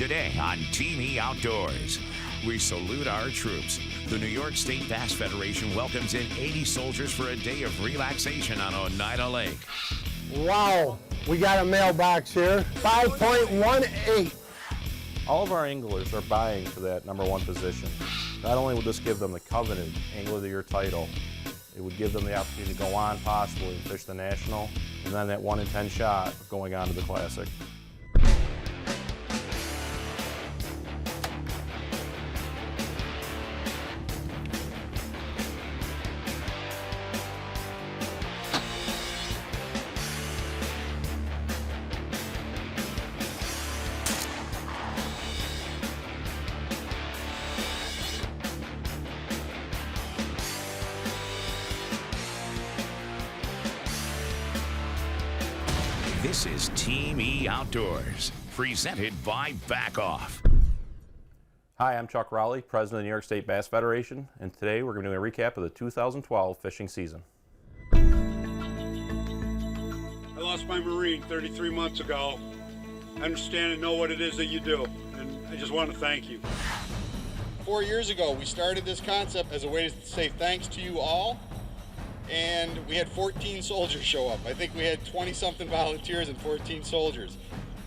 today on Team E Outdoors. We salute our troops. The New York State Bass Federation welcomes in 80 soldiers for a day of relaxation on Oneida Lake. Wow, we got a mailbox here, 5.18. All of our anglers are vying for that #1 position. Not only will this give them the coveted Angler of the Year title, it would give them the opportunity to go on possibly and fish the National, and then that 1 in 10 shot of going on to the Classic. This is Team E Outdoors, presented by Back Off. Hi, I'm Chuck Raleigh, President of the New York State Bass Federation, and today we're going to do a recap of the 2012 fishing season. I lost my Marine 33 months ago. I understand and know what it is that you do, and I just want to thank you. 4 years ago, we started this concept as a way to say thanks to you all. And we had 14 soldiers show up. I think we had 20-something volunteers and 14 soldiers.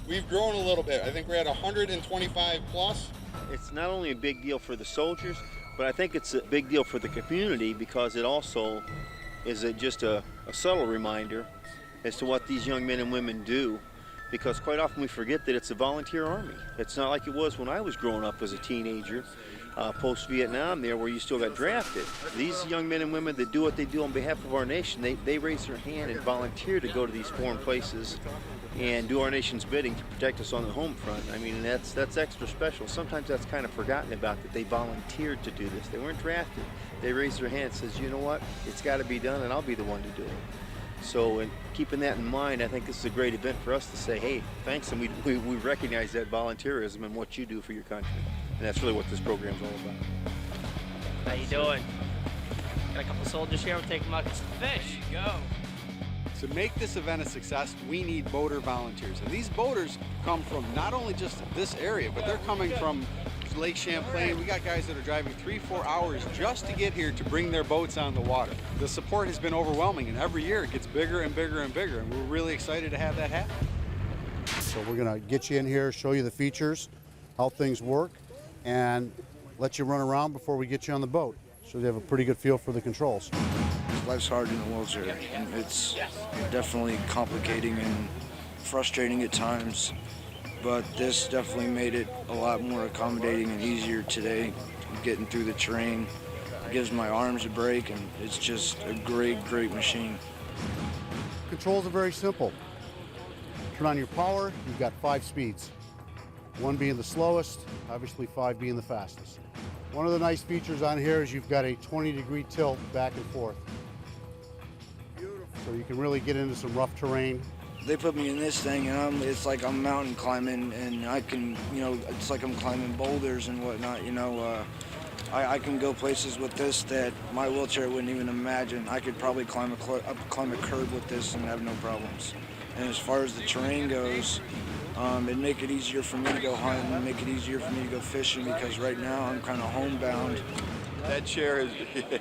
We've grown a little bit. I think we're at 125 plus. It's not only a big deal for the soldiers, but I think it's a big deal for the community because it also is just a subtle reminder as to what these young men and women do, because quite often we forget that it's a volunteer army. It's not like it was when I was growing up as a teenager. Post-Vietnam there, where you still got drafted. These young men and women that do what they do on behalf of our nation, they raise their hand and volunteer to go to these foreign places and do our nation's bidding to protect us on the home front. I mean, that's extra special. Sometimes that's kind of forgotten about, that they volunteered to do this. They weren't drafted. They raised their hand and says, you know what, it's got to be done and I'll be the one to do it. So in keeping that in mind, I think this is a great event for us to say, hey, thanks, and we recognize that volunteerism and what you do for your country. And that's really what this program's all about. How you doing? Got a couple soldiers here. We'll take them out to fish. Go. To make this event a success, we need boater volunteers. And these boaters come from not only just this area, but they're coming from Lake Champlain. We got guys that are driving 3-4 hours just to get here to bring their boats on the water. The support has been overwhelming, and every year it gets bigger and bigger and bigger, and we're really excited to have that happen. So we're going to get you in here, show you the features, how things work, and let you run around before we get you on the boat, so you have a pretty good feel for the controls. Life's hard in the wheelchair, and it's definitely complicating and frustrating at times, but this definitely made it a lot more accommodating and easier today, getting through the terrain. It gives my arms a break, and it's just a great, great machine. Controls are very simple. Turn on your power, you've got 5 speeds. 1 being the slowest, obviously 5 being the fastest. One of the nice features on here is you've got a 20-degree tilt back and forth. Beautiful. So you can really get into some rough terrain. They put me in this thing, and it's like I'm mountain climbing, and I can, it's like I'm climbing boulders and whatnot, I can go places with this that my wheelchair wouldn't even imagine. I could probably climb a curb with this and have no problems. And as far as the terrain goes, it'd make it easier for me to go hunting, and make it easier for me to go fishing, because right now I'm kind of homebound. That chair is a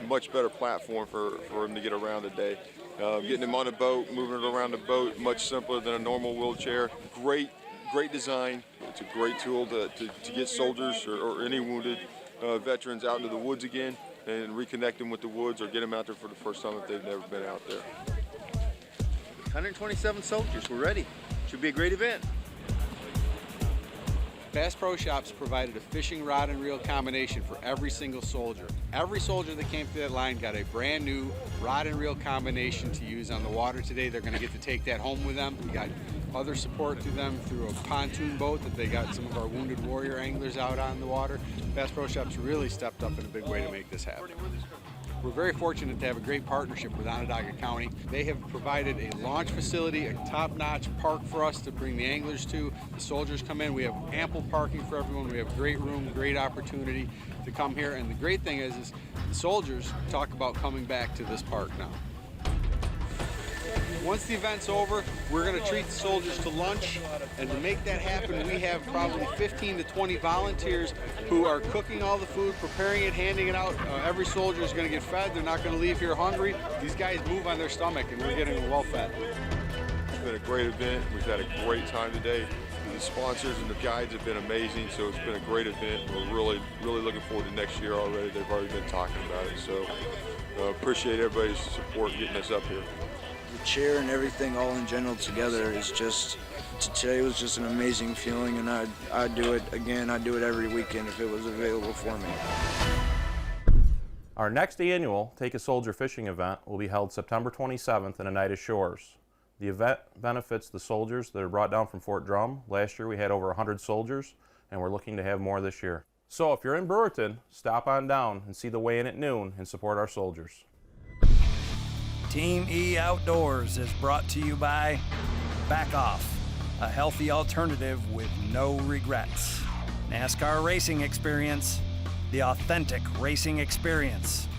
much better platform for him to get around today. Getting him on a boat, moving it around the boat, much simpler than a normal wheelchair. Great design. It's a great tool to get soldiers or any wounded veterans out into the woods again and reconnect them with the woods, or get them out there for the first time if they've never been out there. 127 soldiers, we're ready. Should be a great event. Bass Pro Shops provided a fishing rod and reel combination for every single soldier. Every soldier that came through that line got a brand new rod and reel combination to use on the water today. They're going to get to take that home with them. We got other support to them through a pontoon boat that they got some of our Wounded Warrior anglers out on the water. Bass Pro Shops really stepped up in a big way to make this happen. We're very fortunate to have a great partnership with Onondaga County. They have provided a launch facility, a top-notch park for us to bring the anglers to. The soldiers come in. We have ample parking for everyone. We have great room, great opportunity to come here. And the great thing is the soldiers talk about coming back to this park now. Once the event's over, we're going to treat the soldiers to lunch, and to make that happen, we have probably 15 to 20 volunteers who are cooking all the food, preparing it, handing it out. Every soldier is going to get fed. They're not going to leave here hungry. These guys move on their stomach, and we're getting them well fed. It's been a great event. We've had a great time today. The sponsors and the guides have been amazing, so it's been a great event. We're really looking forward to next year already. They've already been talking about it, so appreciate everybody's support getting us up here. The chair and everything all in general together is just, today was just an amazing feeling, and I'd do it again. I'd do it every weekend if it was available for me. Our next annual Take a Soldier fishing event will be held September 27th in Oneida Shores. The event benefits the soldiers that are brought down from Fort Drum. Last year we had over 100 soldiers, and we're looking to have more this year. So if you're in Brewerton, stop on down and see the weigh-in at noon and support our soldiers. Team E Outdoors is brought to you by Back Off, a healthy alternative with no regrets. NASCAR Racing Experience, the authentic racing experience.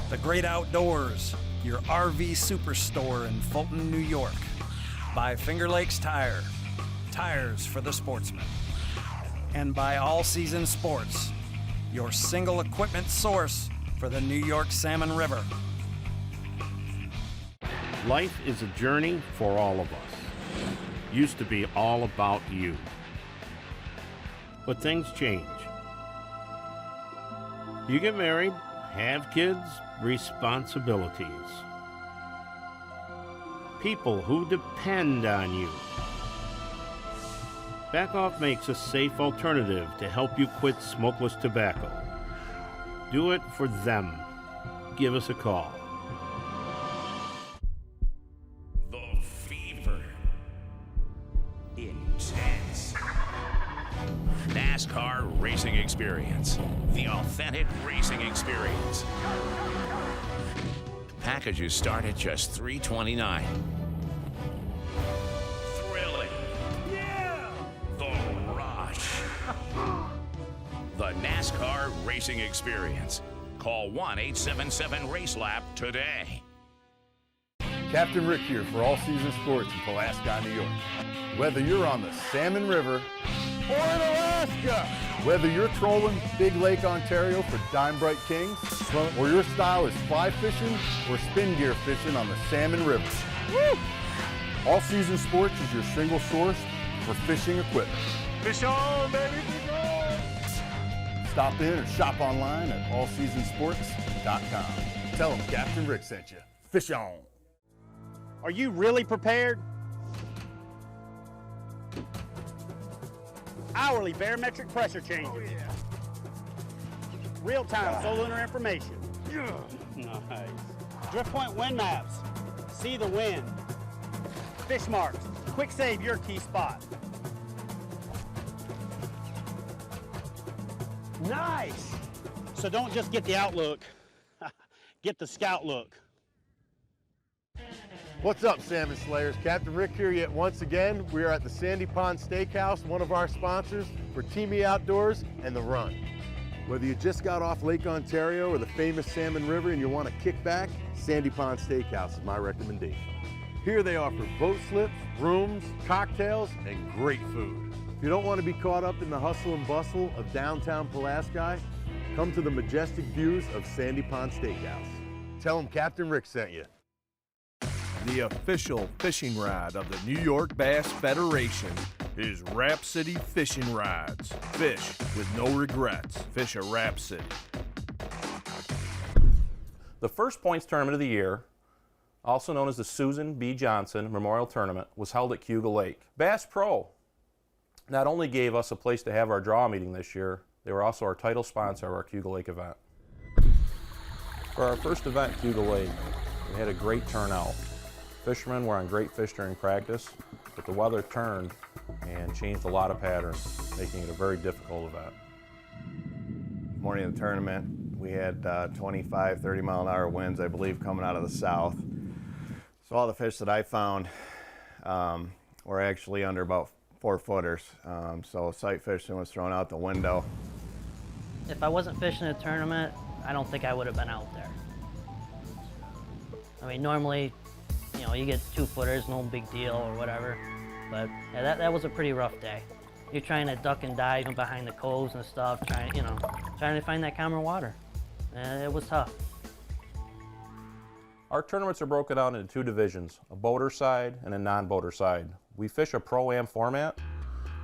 The Great Outdoors, your RV superstore in Fulton, New York. By Finger Lakes Tire, tires for the sportsman. And by All Season Sports, your single equipment source for the New York Salmon River. Life is a journey for all of us. Used to be all about you. But things change. You get married, have kids, responsibilities. People who depend on you. Back Off makes a safe alternative to help you quit smokeless tobacco. Do it for them. Give us a call. The fever. Intense. NASCAR Racing Experience. The authentic racing experience. Packages start at just $329. Thrilling. Yeah! The rush. The NASCAR Racing Experience. Call 1-877-RACE-LAP today. Captain Rick here for All Season Sports in Pulaski, New York. Whether you're on the Salmon River or in Alaska, whether you're trolling Big Lake Ontario for dime bright kings, or your style is fly fishing or spin gear fishing on the Salmon River. Woo! All Season Sports is your single source for fishing equipment. Fish on, baby, fish on! Stop in or shop online at allseasonsports.com. Tell them Captain Rick sent you. Fish on. Are you really prepared? Hourly barometric pressure changes. Oh, yeah. Real-time solar information. Yeah. Nice. Drift point wind maps. See the wind. Fish marks. Quick save your key spot. Nice. So don't just get the outlook. Get the scout look. What's up, Salmon Slayers? Captain Rick here yet once again. We are at the Sandy Pond Steakhouse, one of our sponsors for Team E Outdoors and The Run. Whether you just got off Lake Ontario or the famous Salmon River and you want to kick back, Sandy Pond Steakhouse is my recommendation. Here they offer boat slips, rooms, cocktails, and great food. If you don't want to be caught up in the hustle and bustle of downtown Pulaski, come to the majestic views of Sandy Pond Steakhouse. Tell them Captain Rick sent you. The official fishing ride of the New York Bass Federation is Rap City Fishing Rides. Fish with no regrets. Fish at Rap City. The first points tournament of the year, also known as the Susan B. Johnson Memorial Tournament, was held at Cuga Lake. Bass Pro not only gave us a place to have our draw meeting this year, they were also our title sponsor of our Cuga Lake event. For our first event at Cuga Lake, we had a great turnout. Fishermen were on great fish during practice, but the weather turned and changed a lot of patterns, making it a very difficult event. Morning of the tournament, we had 25, 30 mile an hour winds, I believe, coming out of the south. So all the fish that I found were actually under about 4 footers. So sight fishing was thrown out the window. If I wasn't fishing a tournament, I don't think I would have been out there. I mean, normally, You know, you get 2-footers, no big deal or whatever. But yeah, that was a pretty rough day. You're trying to duck and dive in behind the coves and stuff, trying to find that calmer water. And it was tough. Our tournaments are broken down into 2 divisions, a boater side and a non-boater side. We fish a pro-am format.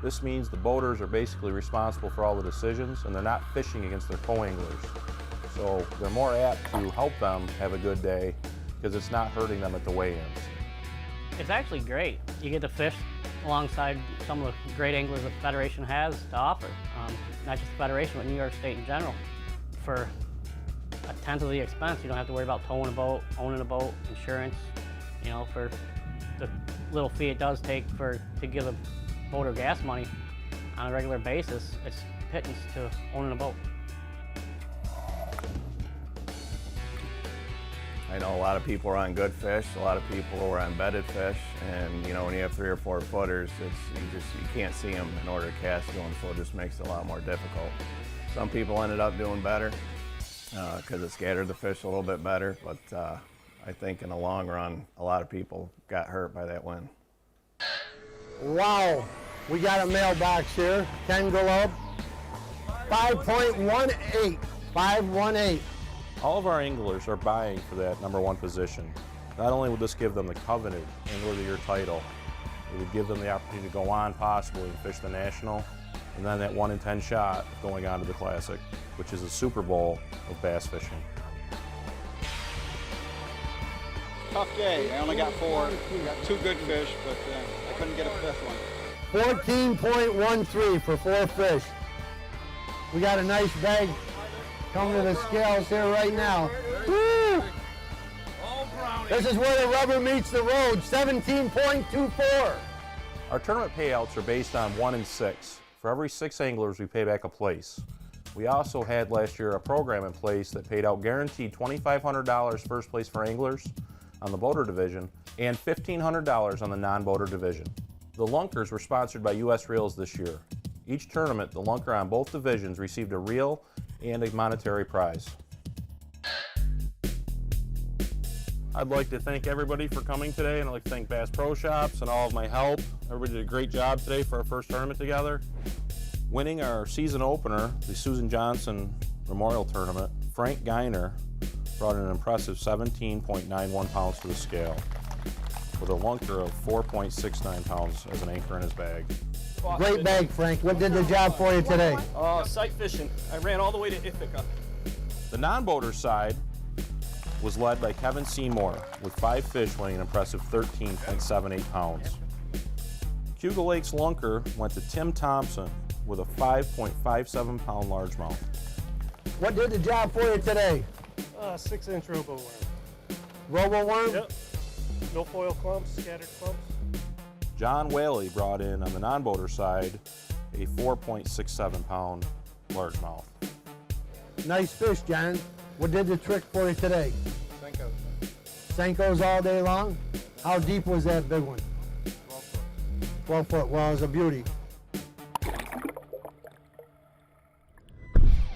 This means the boaters are basically responsible for all the decisions and they're not fishing against their co-anglers. So they're more apt to help them have a good day because it's not hurting them at the weigh-ins. It's actually great. You get to fish alongside some of the great anglers that the Federation has to offer. Not just the Federation, but New York State in general. For a tenth of the expense, you don't have to worry about towing a boat, owning a boat, insurance, you know, for the little fee it does take to give a boater gas money on a regular basis. It's pittance to owning a boat. I know a lot of people are on good fish, a lot of people are on bedded fish, and you know, when you have 3 or 4 footers, you can't see them in order to cast them, so it just makes it a lot more difficult. Some people ended up doing better because it scattered the fish a little bit better, but I think in the long run, a lot of people got hurt by that wind. Wow, we got a mailbox here, 10 globe, 5.18, 518. All of our anglers are vying for that #1 position. Not only will this give them the coveted Angler of the Year title, it would give them the opportunity to go on possibly and fish the National, and then that 1 in 10 shot of going on to the Classic, which is a Super Bowl of bass fishing. Tough day. I only got 4. Got 2 good fish, but I couldn't get a 5th one. 14.13 for 4 fish. We got a nice bag coming to the scales here right now. Woo! This is where the rubber meets the road, 17.24. Our tournament payouts are based on 1 in 6. For every 6 anglers, we pay back a place. We also had last year a program in place that paid out guaranteed $2,500 first place for anglers on the boater division and $1,500 on the non-boater division. The Lunkers were sponsored by U.S. Reels this year. Each tournament, the Lunker on both divisions received a reel and a monetary prize. I'd like to thank everybody for coming today, and I'd like to thank Bass Pro Shops and all of my help. Everybody did a great job today for our first tournament together. Winning our season opener, the Susan Johnson Memorial Tournament, Frank Geiner brought an impressive 17.91 pounds to the scale, with a lunker of 4.69 pounds as an anchor in his bag. Great bag, Frank. What did the job for you today? Sight fishing. I ran all the way to Ithaca. The non-boater side was led by Kevin Seymour with 5 fish weighing an impressive 13.78 pounds. Cuba Lake's lunker went to Tim Thompson with a 5.57 pound largemouth. What did the job for you today? 6-inch robo worm. Robo worm? Yep. Milfoil clumps, scattered clumps. John Whaley brought in on the non-boater side a 4.67 pound largemouth. Nice fish, John. What did the trick for you today? Senko. Senkos all day long? How deep was that big one? 12 foot. 12 foot. Well, it was a beauty.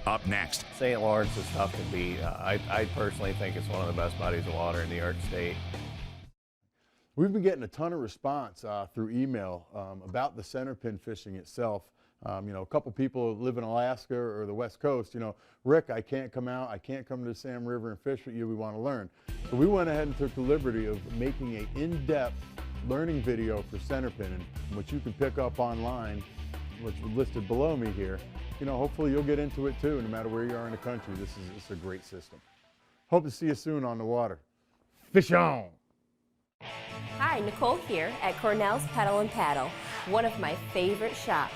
Up next. St. Lawrence is tough to beat. I personally think it's one of the best bodies of water in New York State. We've been getting a ton of response through email about the center pin fishing itself. You know, a couple people live in Alaska or the West Coast, you know, Rick, I can't come out, I can't come to the Sam River and fish with you, we want to learn. So we went ahead and took the liberty of making an in-depth learning video for center pinning, which you can pick up online, which is listed below me here. You know, hopefully you'll get into it too, no matter where you are in the country. This is a great system. Hope to see you soon on the water. Fish on! Hi, Nicole here at Cornell's Pedal and Paddle, one of my favorite shops.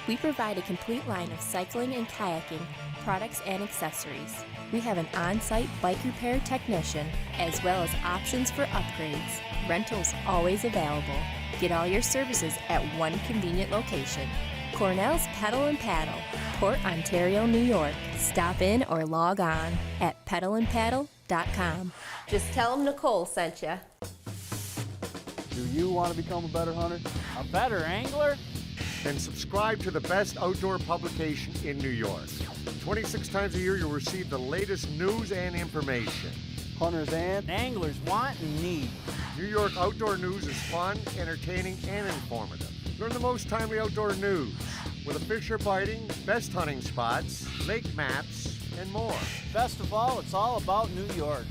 We provide a complete line of cycling and kayaking products and accessories. We have an on-site bike repair technician, as well as options for upgrades. Rentals always available. Get all your services at one convenient location. Cornell's Pedal and Paddle, Port Ontario, New York. Stop in or log on at pedalandpaddle.com. Just tell them Nicole sent you. Do you want to become a better hunter? A better angler? Then subscribe to the best outdoor publication in New York. 26 times a year, you'll receive the latest news and information. hunters and anglers want and need. New York Outdoor News is fun, entertaining, and informative. Learn the most timely outdoor news with a fish are biting, best hunting spots, lake maps, and more. Best of all, it's all about New York.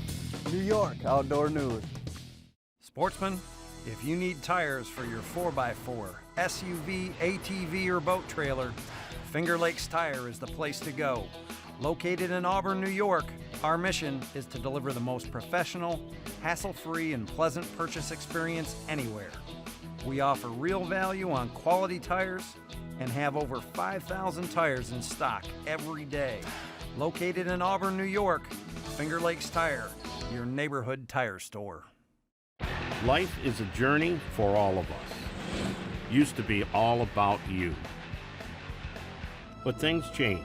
New York Outdoor News. Sportsman, if you need tires for your 4x4, SUV, ATV, or boat trailer, Finger Lakes Tire is the place to go. Located in Auburn, New York, our mission is to deliver the most professional, hassle-free, and pleasant purchase experience anywhere. We offer real value on quality tires and have over 5,000 tires in stock every day. Located in Auburn, New York, Finger Lakes Tire, your neighborhood tire store. Life is a journey for all of us. Used to be all about you. But things change.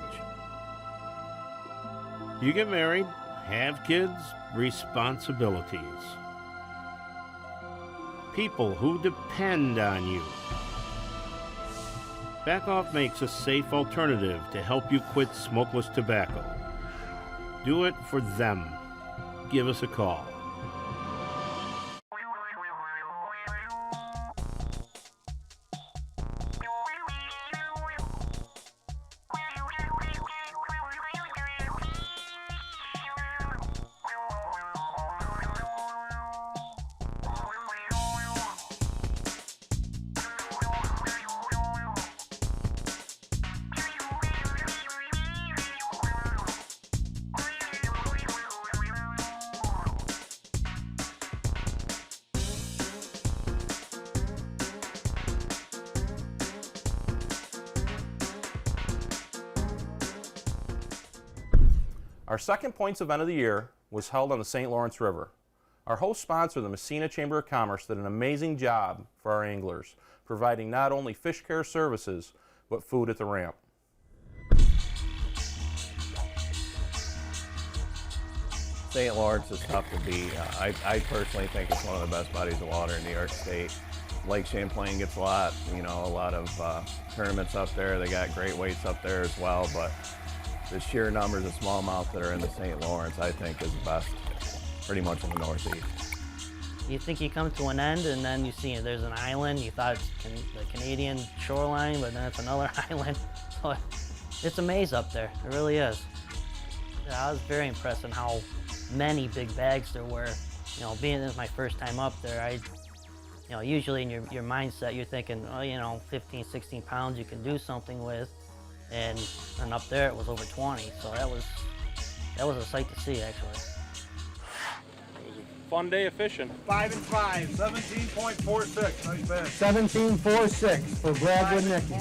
You get married, have kids, responsibilities. People who depend on you. Back Off makes a safe alternative to help you quit smokeless tobacco. Do it for them. Give us a call. Our second points event of the year was held on the St. Lawrence River. Our host sponsor, the Messina Chamber of Commerce, did an amazing job for our anglers, providing not only fish care services, but food at the ramp. St. Lawrence is tough to beat. I personally think it's one of the best bodies of water in New York State. Lake Champlain gets a lot of tournaments up there. They got great weights up there as well, but the sheer numbers of smallmouth that are in the St. Lawrence, I think, is the best pretty much in the Northeast. You think you come to an end and then you see there's an island. You thought it's the Canadian shoreline, but then it's another island. So it's a maze up there. It really is. I was very impressed in how many big bags there were. You know, being this my first time up there, usually in your mindset, you're thinking, 15, 16 pounds you can do something with. And up there it was over 20, so that was a sight to see, actually. It was a fun day of fishing. 5 and 5, 17.46. Nice bag. 17.46 for Brad Woodnicki.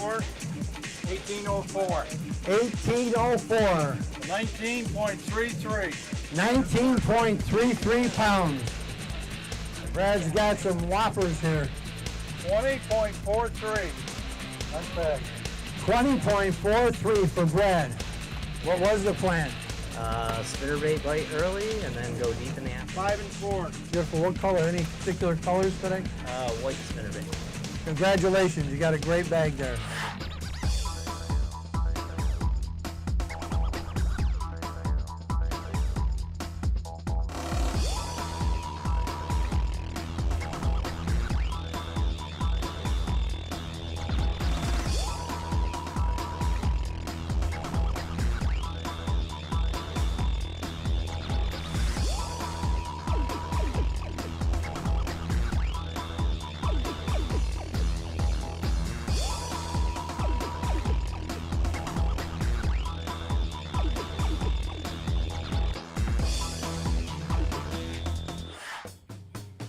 1804. 1804. 19.33. 19.33 pounds. Brad's got some whoppers here. 20.43. Nice bag. 20.43 for Brad. What was the plan? Spinnerbait bite early and then go deep in the afternoon. 5 and 4. Beautiful. What color? Any particular colors today? White spinnerbait. Congratulations. You got a great bag there.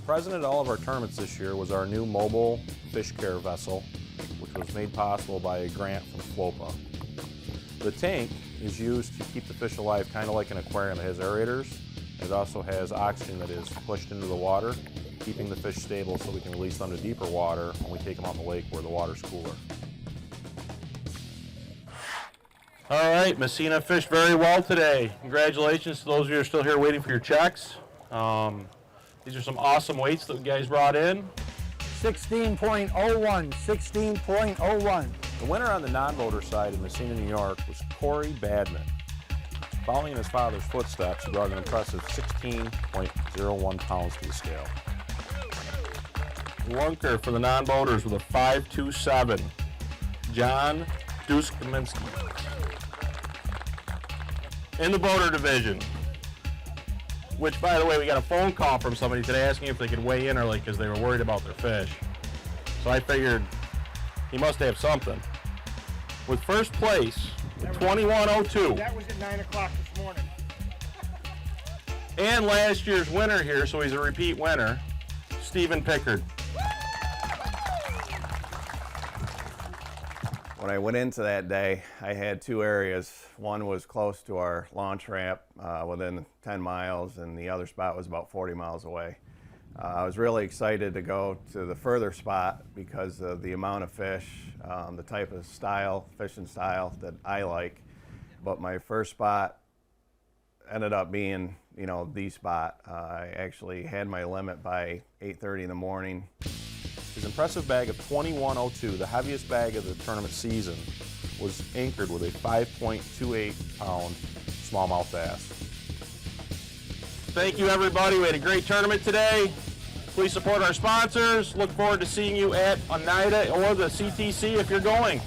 Present at all of our tournaments this year was our new mobile fish care vessel, which was made possible by a grant from FLOPA. The tank is used to keep the fish alive, kind of like an aquarium. It has aerators. It also has oxygen that is pushed into the water, keeping the fish stable so we can release them to deeper water when we take them out in the lake where the water's cooler. All right, Messina fished very well today. Congratulations to those of you who are still here waiting for your checks. These are some awesome weights that the guys brought in. 16.01, 16.01. The winner on the non-voter side in Messina, New York was Corey Badman. Following in his father's footsteps, he brought an impressive 16.01 pounds to the scale. Lunker for the non-boaters with a 5.27, John Duskaminski. In the boater division, which, by the way, we got a phone call from somebody today asking if they could weigh in early because they were worried about their fish. So I figured he must have something. With first place, at 21.02. That was at 9 o'clock this morning. And last year's winner here, so he's a repeat winner, Stephen Picard. When I went into that day, I had two areas. One was close to our launch ramp, within 10 miles, and the other spot was about 40 miles away. I was really excited to go to the further spot because of the amount of fish, the type of style, fishing style that I like. But my first spot ended up being, the spot. I actually had my limit by 8:30 in the morning. His impressive bag of 21.02, the heaviest bag of the tournament season, was anchored with a 5.28 pound smallmouth bass. Thank you, everybody. We had a great tournament today. Please support our sponsors. Look forward to seeing you at Oneida or the CTC if you're going.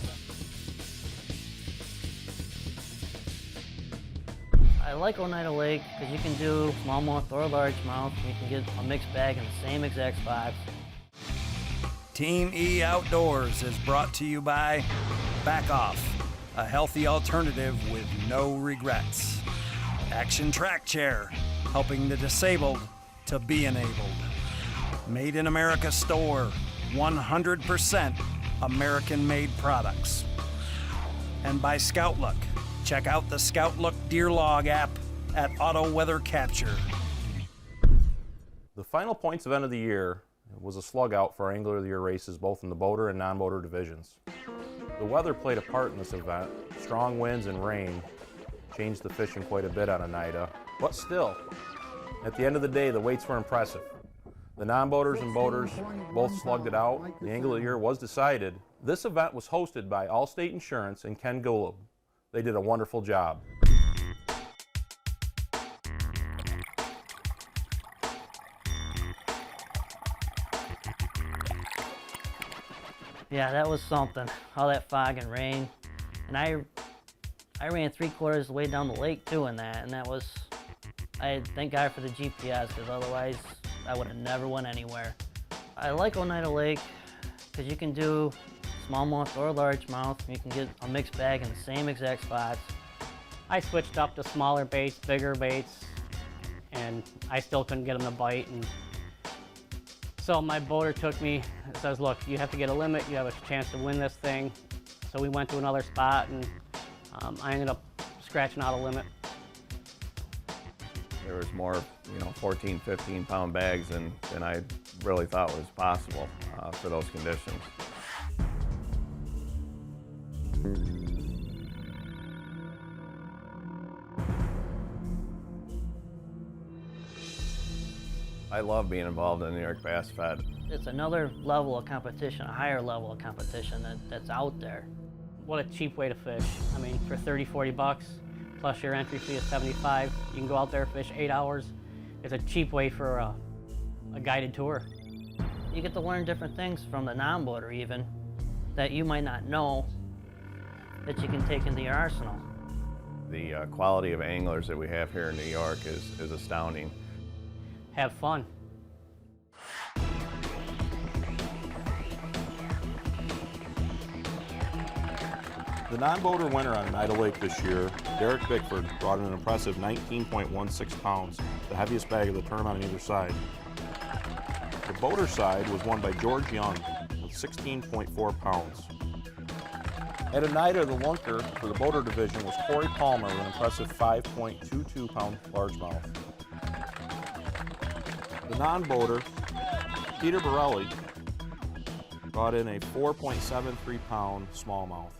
I like Oneida Lake because you can do smallmouth or largemouth. You can get a mixed bag in the same exact spots. Team E Outdoors is brought to you by Back Off, a healthy alternative with no regrets. Action Track Chair, helping the disabled to be enabled. Made in America store, 100% American-made products. And by Scout Look. Check out the Scout Look Deer Log app at Auto Weather Capture. The final points event of the year was a slug out for our Angler of the Year races, both in the boater and non-boater divisions. The weather played a part in this event. Strong winds and rain changed the fishing quite a bit on Oneida, but still, at the end of the day, the weights were impressive. The non-boaters and boaters both slugged it out. The Angler of the Year was decided. This event was hosted by Allstate Insurance and Ken Golub. They did a wonderful job. Yeah, that was something. All that fog and rain. And I ran 3/4 of the way down the lake doing that, and that was, I thank God for the GPS, because otherwise I would have never went anywhere. I like Oneida Lake because you can do smallmouth or largemouth. You can get a mixed bag in the same exact spots. I switched up to smaller baits, bigger baits, and I still couldn't get them to bite. And so my boater took me and says, look, you have to get a limit, you have a chance to win this thing. So we went to another spot, and I ended up scratching out a limit. There was more, 14, 15 pound bags than I really thought was possible for those conditions. I love being involved in the New York Bass Fed. It's another level of competition, a higher level of competition that's out there. What a cheap way to fish. I mean, for 30, 40 bucks, plus your entry fee is 75, you can go out there, fish 8 hours. It's a cheap way for a guided tour. You get to learn different things from the non-boater even, that you might not know, that you can take into your arsenal. The quality of anglers that we have here in New York is astounding. Have fun. The non-boater winner on Oneida Lake this year, Derek Bickford, brought in an impressive 19.16 pounds, the heaviest bag of the tournament on either side. The boater side was won by George Young with 16.4 pounds. At Oneida, the lunker for the boater division was Corey Palmer with an impressive 5.22 pound largemouth. The non-boater, Peter Borelli, brought in a 4.73 pound smallmouth.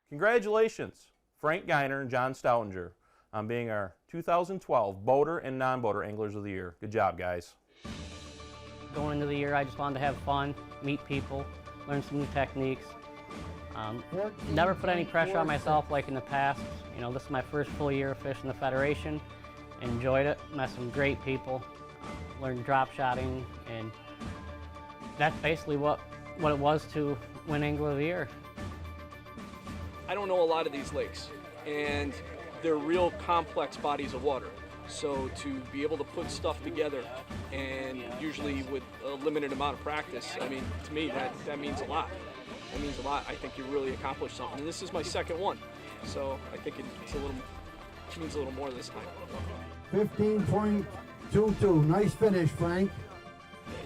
Congratulations, Frank Geiner and John Stoutinger, on being our 2012 Boater and Non-Boater Anglers of the Year. Good job, guys. Going into the year, I just wanted to have fun, meet people, learn some new techniques, Never put any pressure on myself like in the past. You know, this is my first full year of fishing the Federation. Enjoyed it, met some great people, learned drop shotting, and that's basically what it was to win Angler of the Year. I don't know a lot of these lakes, and they're real complex bodies of water. So to be able to put stuff together, and usually with a limited amount of practice, I mean, to me, that means a lot. That means a lot. I think you really accomplished something. And this is my second one, so I think it means a little more this time. 15.22. Nice finish, Frank.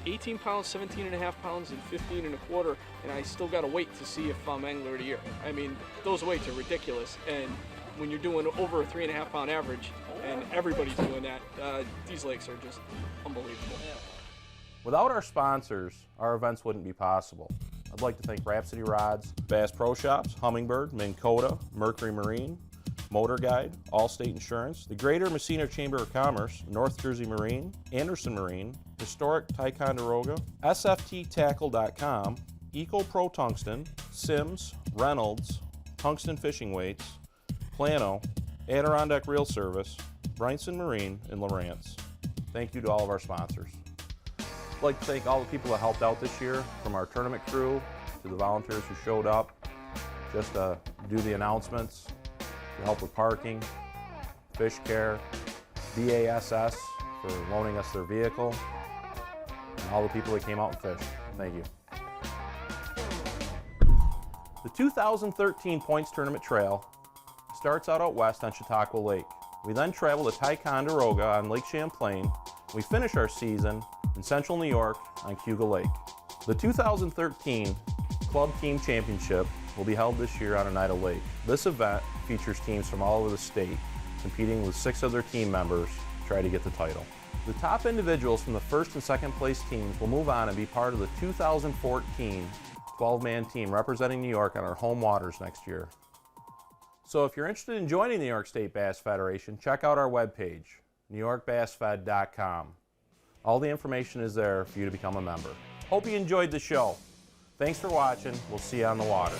18 pounds, 17 and a half pounds, and 15 and a quarter, and I still got to wait to see if I'm Angler of the Year. I mean, those weights are ridiculous, and when you're doing over a 3.5 pound average, and everybody's doing that, these lakes are just unbelievable. Without our sponsors, our events wouldn't be possible. I'd like to thank Rhapsody Rods, Bass Pro Shops, Humminbird, Minn Kota, Mercury Marine, Motor Guide, Allstate Insurance, the Greater Messina Chamber of Commerce, North Jersey Marine, Anderson Marine, Historic Ticonderoga, SFTTackle.com, EcoPro Tungsten, Sims, Reynolds, Tungsten Fishing Weights, Plano, Adirondack Reel Service, Brinson Marine, and Lowrance. Thank you to all of our sponsors. I'd like to thank all the people that helped out this year, from our tournament crew to the volunteers who showed up just to do the announcements, to help with parking, Fish Care, BASS for loaning us their vehicle, and all the people that came out and fished. Thank you. The 2013 Points Tournament Trail starts out west on Chautauqua Lake. We then travel to Ticonderoga on Lake Champlain. We finish our season in central New York on Cuga Lake. The 2013 Club Team Championship will be held this year on Oneida Lake. This event features teams from all over the state competing with 6 other team members to try to get the title. The top individuals from the first and second place teams will move on and be part of the 2014 12-man team representing New York on our home waters next year. So if you're interested in joining the New York State Bass Federation, check out our webpage, NewYorkBassFed.com. All the information is there for you to become a member. Hope you enjoyed the show. Thanks for watching. We'll see you on the water.